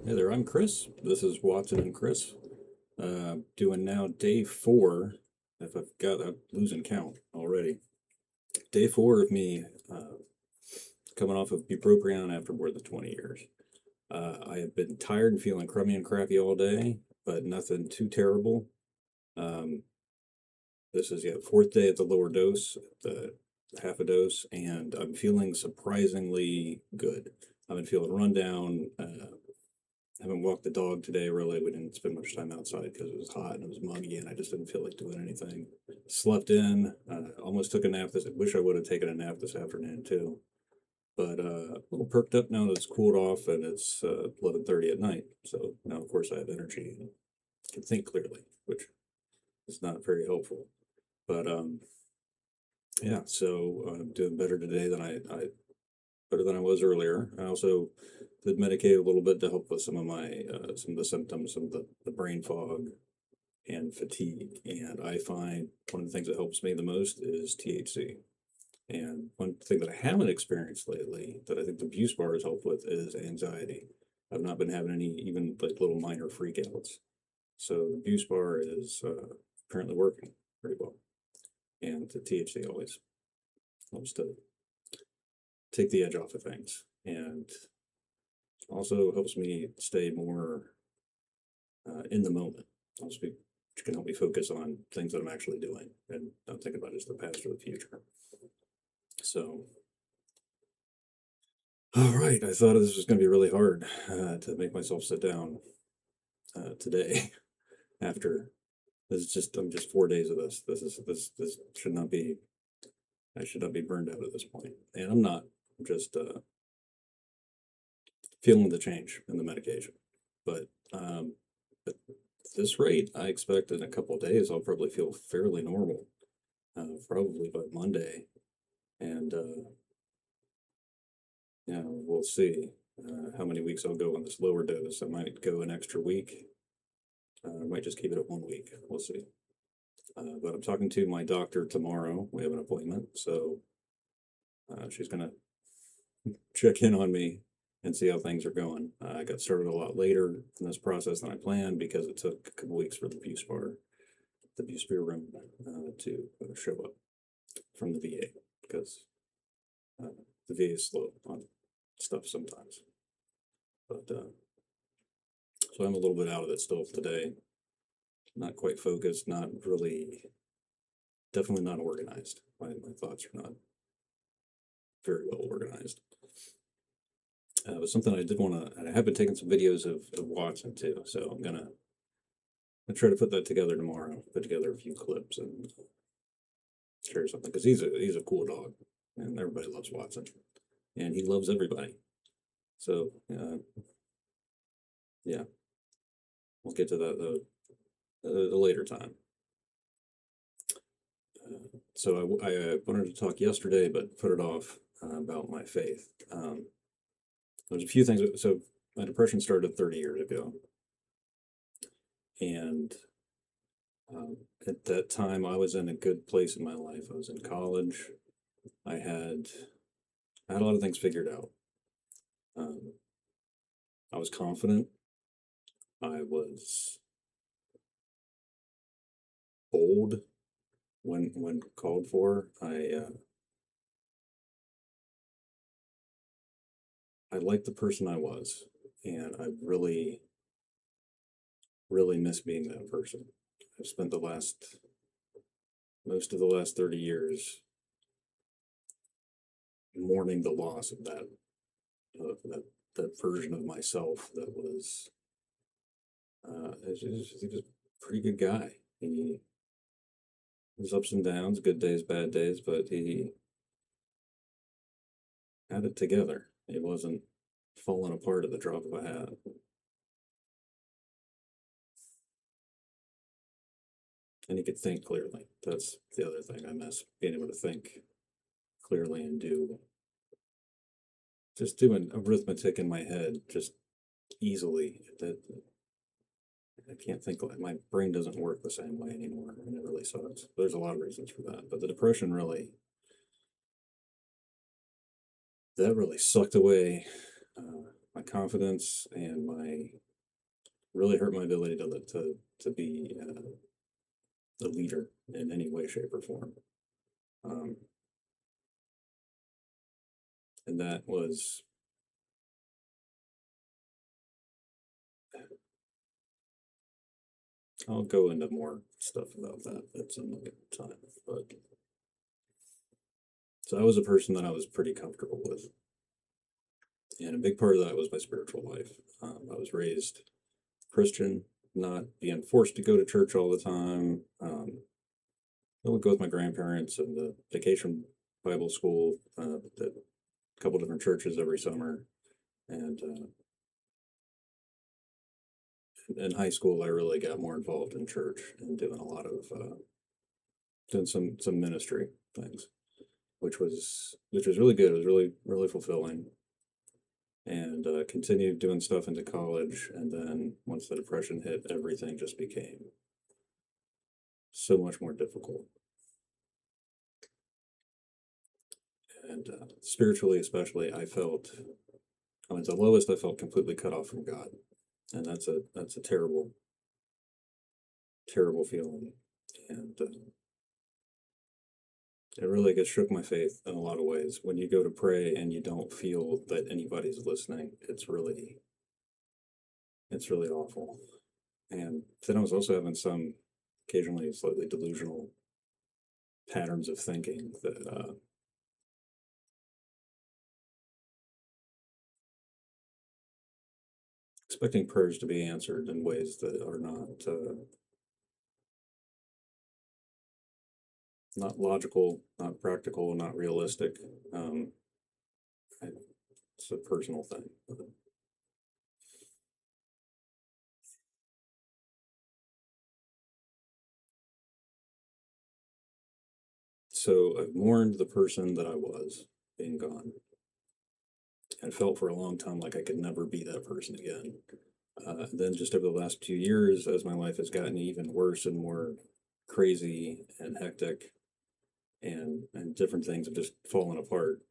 Hey there, I'm Chris. This is Watson and Chris. Doing now day 4. If I've got, I'm losing count already. Day 4 of me coming off of bupropion after more than 20 years. I have been tired and feeling crummy and crappy all day, but nothing too terrible. Um, this is, fourth day at the lower dose, the half a dose, and I'm feeling surprisingly good. I've been feeling run down. Haven't walked the dog today, really. We didn't spend much time outside because it was hot and it was muggy and I just didn't feel like doing anything. Slept in, almost took a nap I wish I would have taken a nap this afternoon too. But a little perked up now that it's cooled off and it's 11:30 at night. So now, of course, I have energy and can think clearly, which is not very helpful. But yeah, so I'm doing better today than I better than I was earlier. I also did medicate a little bit to help with some of my some of the symptoms, some of the brain fog and fatigue. And I find one of the things that helps me the most is THC. And one thing that I haven't experienced lately that I think the Buse bar has helped with is anxiety. I've not been having any even like little minor freakouts. So the Buse bar is apparently working pretty well. And the THC always helps to take the edge off of things. And also helps me stay more in the moment. Helps me, which can help me focus on things that I'm actually doing and not think about just the past or the future. So, all right, I thought this was going to be really hard to make myself sit down today. After this is just I'm just 4 days of this. This should not be. I should not be burned out at this point, and I'm not. I'm just feeling the change in the medication, but at this rate, I expect in a couple of days I'll probably feel fairly normal, probably by Monday, and yeah, we'll see how many weeks I'll go on this lower dose. I might go an extra week. I might just keep it at 1 week. We'll see. But I'm talking to my doctor tomorrow. We have an appointment, so she's gonna check in on me and see how things are going. I got started a lot later in this process than I planned because it took a couple weeks for the Buse room to show up from the VA because the VA is slow on stuff sometimes. But so I'm a little bit out of it still today. Not quite focused, not really, definitely not organized. My thoughts are not very well organized. But something I did want to, I have been taking some videos of Watson too, so I'm gonna try to put that together tomorrow. Put together a few clips and share something because he's a cool dog, and everybody loves Watson, and he loves everybody. So yeah, we'll get to that though a later time. So I wanted to talk yesterday, but put it off about my faith. There's a few things. So my depression started 30 years ago, and at that time I was in a good place in my life. I was in college. I had a lot of things figured out. I was confident. I was bold when called for. I liked the person I was, and I really miss being that person. I've spent most of the last 30 years mourning the loss of that version of myself that was he was a pretty good guy. He his ups and downs, good days, bad days, but he had it together. He wasn't falling apart at the drop of a hat. And he could think clearly. That's the other thing I miss, being able to think clearly and just doing arithmetic in my head just easily. That I can't think, my brain doesn't work the same way anymore, and it really sucks. There's a lot of reasons for that, but the depression really sucked away my confidence and really hurt my ability to be a leader in any way, shape, or form. Um, and that was, I'll go into more stuff about that at some other time. But so I was a person that I was pretty comfortable with. And a big part of that was my spiritual life. I was raised Christian, not being forced to go to church all the time. I would go with my grandparents and the vacation Bible school, at a couple different churches every summer. And in high school, I really got more involved in church and doing a lot of doing some ministry things, which was really good. It was really fulfilling, and continued doing stuff into college. And then once the depression hit, everything just became so much more difficult. And spiritually, especially, I felt, I mean, at the lowest, I felt completely cut off from God, and that's a terrible, terrible feeling. And it really gets shook my faith in a lot of ways. When you go to pray and you don't feel that anybody's listening, it's really awful. And then I was also having some occasionally slightly delusional patterns of thinking that expecting prayers to be answered in ways that are not logical, not practical, not realistic. I, it's a personal thing. So I've mourned the person that I was being gone, and felt for a long time like I could never be that person again. Then just over the last 2 years, as my life has gotten even worse and more crazy and hectic, and different things have just fallen apart.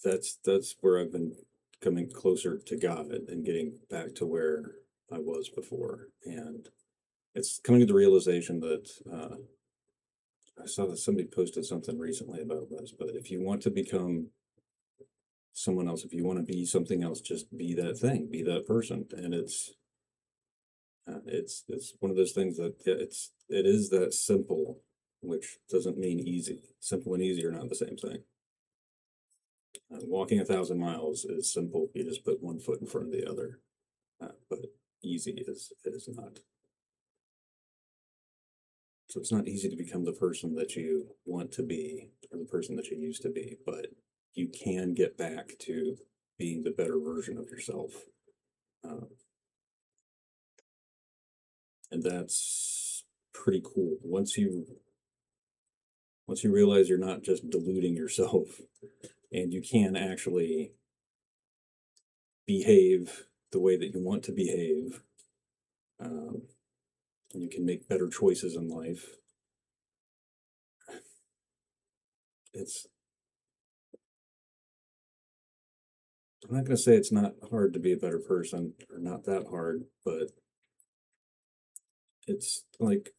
That's where I've been coming closer to God and getting back to where I was before. And it's coming to the realization that I saw that somebody posted something recently about this, but if you want to become someone else, if you want to be something else, just be that thing, be that person. And it's one of those things that it is that simple, which doesn't mean easy. Simple and easy are not the same thing. Walking 1,000 miles is simple. You just put one foot in front of the other, but easy is not. So it's not easy to become the person that you want to be or the person that you used to be, but you can get back to being the better version of yourself. And that's pretty cool. Once you realize you're not just deluding yourself, and you can actually behave the way that you want to behave, and you can make better choices in life. I'm not going to say it's not hard to be a better person, or not that hard, but it's like,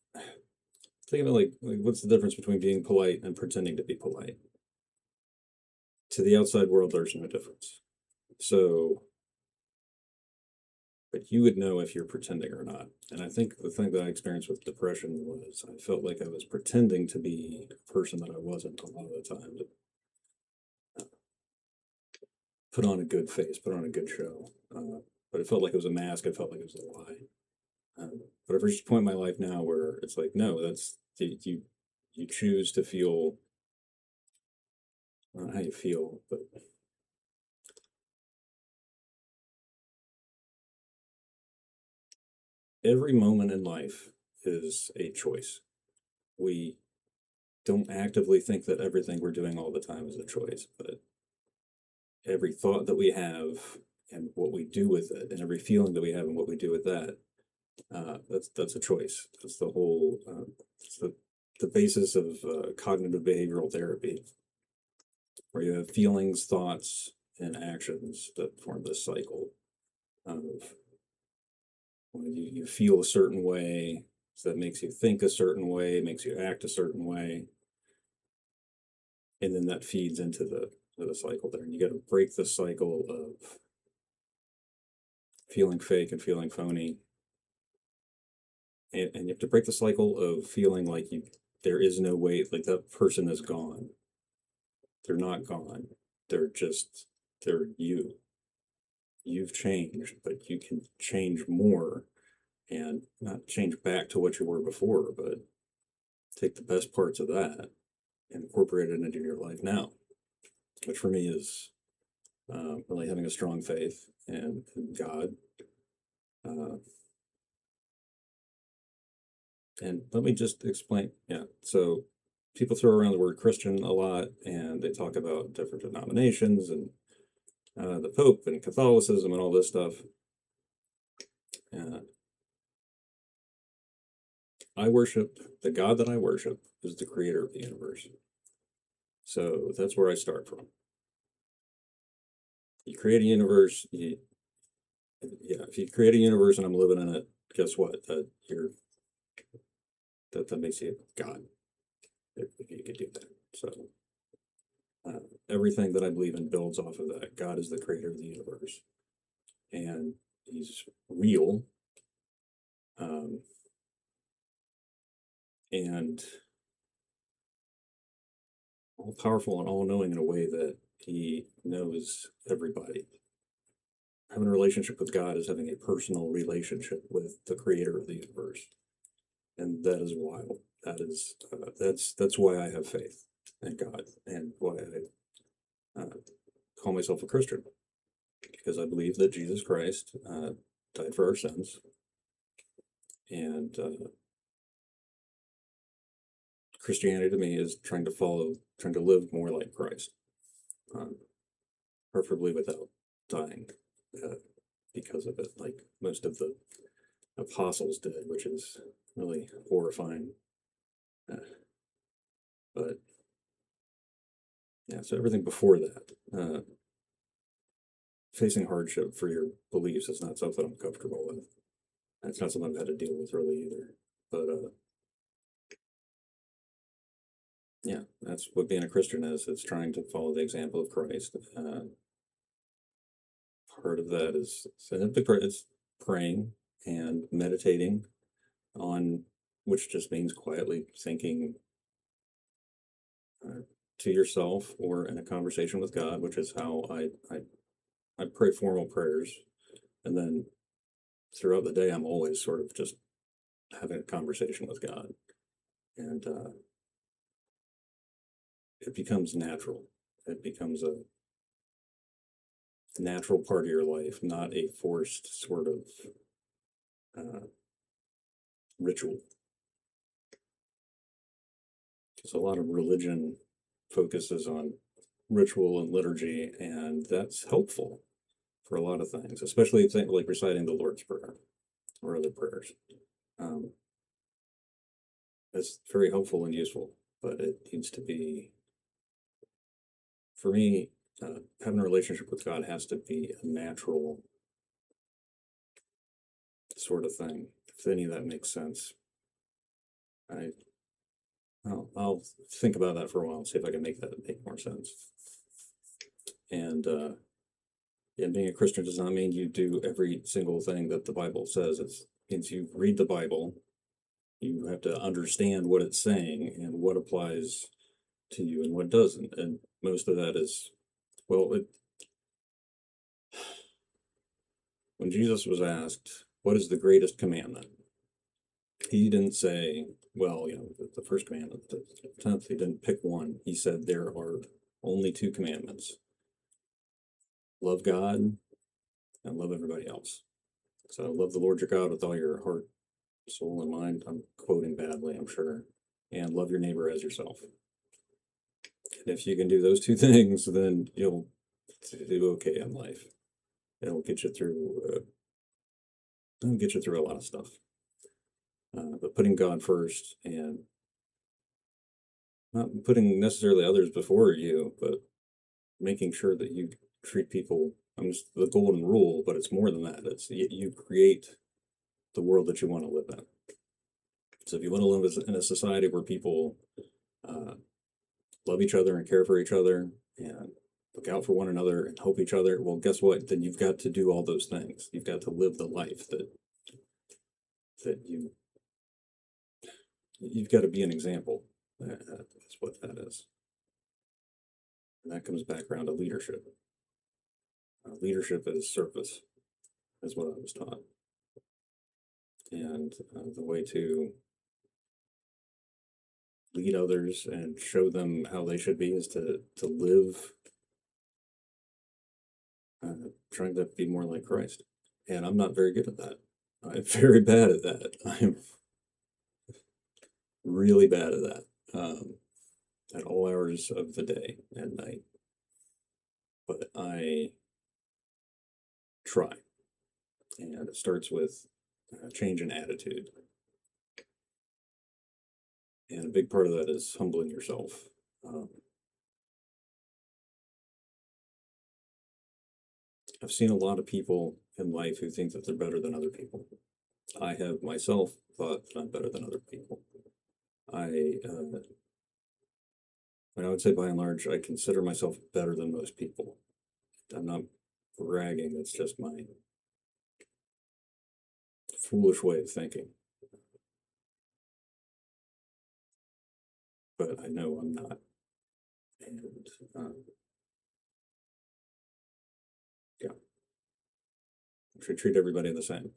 think of it like what's the difference between being polite and pretending to be polite? To the outside world, there's no difference. So, but you would know if you're pretending or not. And I think the thing that I experienced with depression was I felt like I was pretending to be a person that I wasn't a lot of the time. To put on a good face, put on a good show. But it felt like it was a mask. It felt like it was a lie. But I've reached a point in my life now where it's like, no, that's you choose to feel, not how you feel, but every moment in life is a choice. We don't actively think that everything we're doing all the time is a choice, but every thought that we have and what we do with it, and every feeling that we have and what we do with that, that's a choice. That's the whole. It's the basis of cognitive behavioral therapy, where you have feelings, thoughts, and actions that form this cycle of when you feel a certain way, so that makes you think a certain way, makes you act a certain way, and then that feeds into the cycle there. And you got to break the cycle of feeling fake and feeling phony, and you have to break the cycle of feeling like there is no way, like that person is gone. They're not gone. They're you. You've changed, but you can change more, and not change back to what you were before, but take the best parts of that and incorporate it into your life now, which for me is really having a strong faith in God. And let me just explain. Yeah. So people throw around the word Christian a lot, and they talk about different denominations and the Pope and Catholicism and all this stuff. I worship the God that I worship is the creator of the universe. So that's where I start from. You create a universe. If you create a universe and I'm living in it, guess what? That makes you God. If you could do that. So everything that I believe in builds off of that. God is the creator of the universe, and he's real, and all powerful and all knowing in a way that he knows everybody. Having a relationship with God is having a personal relationship with the creator of the universe, and that is wild. That's why I have faith in God, and why I call myself a Christian, because I believe that Jesus Christ died for our sins, and Christianity to me is trying to live more like Christ, preferably without dying because of it, like most of the apostles did, which is really horrifying. But yeah, so everything before that, facing hardship for your beliefs is not something I'm comfortable with. It's not something I've had to deal with really either. But yeah, that's what being a Christian is. It's trying to follow the example of Christ. Part of that is it's praying and meditating on, which just means quietly thinking to yourself or in a conversation with God, which is how I pray formal prayers, and then throughout the day I'm always sort of just having a conversation with God, and it becomes natural. It becomes a natural part of your life, not a forced sort of ritual. Because a lot of religion focuses on ritual and liturgy, and that's helpful for a lot of things, especially things like reciting the Lord's Prayer or other prayers. That's very helpful and useful, but it needs to be, for me, having a relationship with God has to be a natural sort of thing, if any of that makes sense. I'll think about that for a while and see if I can make that make more sense. And being a Christian does not mean you do every single thing that the Bible says. It means you read the Bible, you have to understand what it's saying and what applies to you and what doesn't. And most of that is, when Jesus was asked, what is the greatest commandment? He didn't say, the first commandment, the 10th, he didn't pick one. He said there are only two commandments: love God and love everybody else. So love the Lord your God with all your heart, soul, and mind. I'm quoting badly, I'm sure. And love your neighbor as yourself. And if you can do those two things, then you'll do okay in life. It'll get you through a lot of stuff. But putting God first and not putting necessarily others before you, but making sure that you treat people. Just the golden rule, but it's more than that. It's you create the world that you want to live in. So if you want to live in a society where people love each other and care for each other and look out for one another and help each other, well, guess what? Then you've got to do all those things. You've got to live the life that you've got to be an example. That's what that is. And that comes back around to leadership. Leadership is service, is what I was taught. And the way to lead others and show them how they should be is to live trying to be more like Christ. And I'm not very good at that. I'm very bad at that. I'm really bad at that. At all hours of the day and night. But I try. And it starts with change in attitude. And a big part of that is humbling yourself. I've seen a lot of people in life who think that they're better than other people. I have myself thought that I'm better than other people. I would say by and large, I consider myself better than most people. I'm not bragging, it's just my foolish way of thinking. But I know I'm not. And yeah, we should treat everybody the same.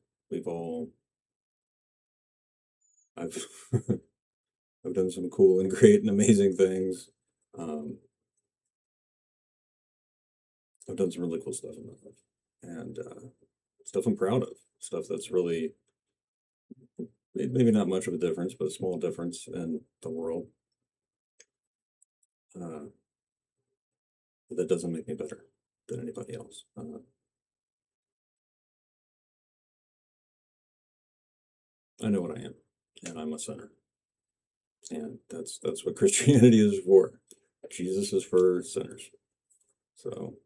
I've I've done some cool and great and amazing things. I've done some really cool stuff in my life, and stuff I'm proud of. Stuff that's really maybe not much of a difference, but a small difference in the world. But that doesn't make me better than anybody else. I know what I am, and I'm a sinner, and that's what Christianity is for. Jesus is for sinners. So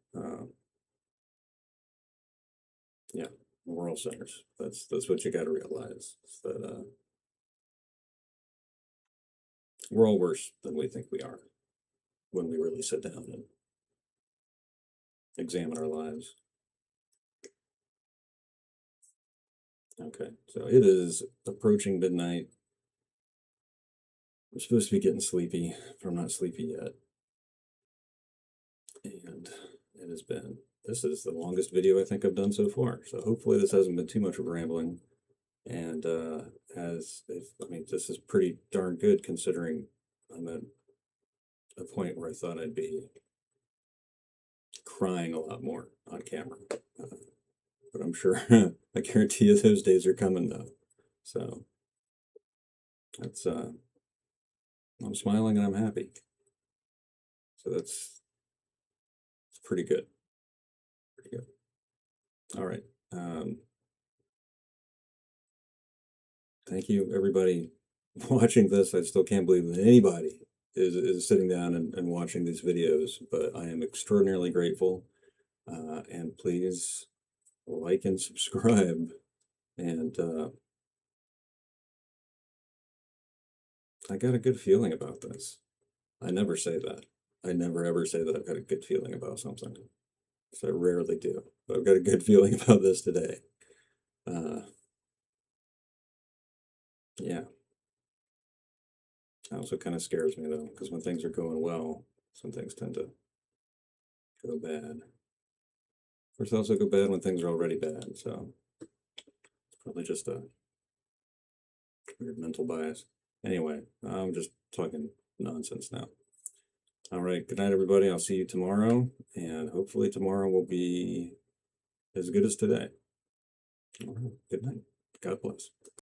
yeah, we're all sinners. That's what you got to realize. Is that we're all worse than we think we are when we really sit down and examine our lives. Okay, so it is approaching midnight. I'm supposed to be getting sleepy, but I'm not sleepy yet. And it has been, this is the longest video I think I've done so far. So hopefully this hasn't been too much of rambling. And this is pretty darn good considering I'm at a point where I thought I'd be crying a lot more on camera. But I'm sure, I guarantee you those days are coming though. So that's, I'm smiling and I'm happy. So that's pretty good. Pretty good. All right. Thank you, everybody watching this. I still can't believe that anybody is sitting down and watching these videos, but I am extraordinarily grateful. And please like and subscribe. And I got a good feeling about this. I never say that. I never ever say that I've got a good feeling about something. So I rarely do. But I've got a good feeling about this today. Yeah. It also kind of scares me though, because when things are going well, some things tend to go bad. Of course, they also go bad when things are already bad. So it's probably just a weird mental bias. Anyway, I'm just talking nonsense now. All right. Good night, everybody. I'll see you tomorrow. And hopefully tomorrow will be as good as today. All right. Good night. God bless.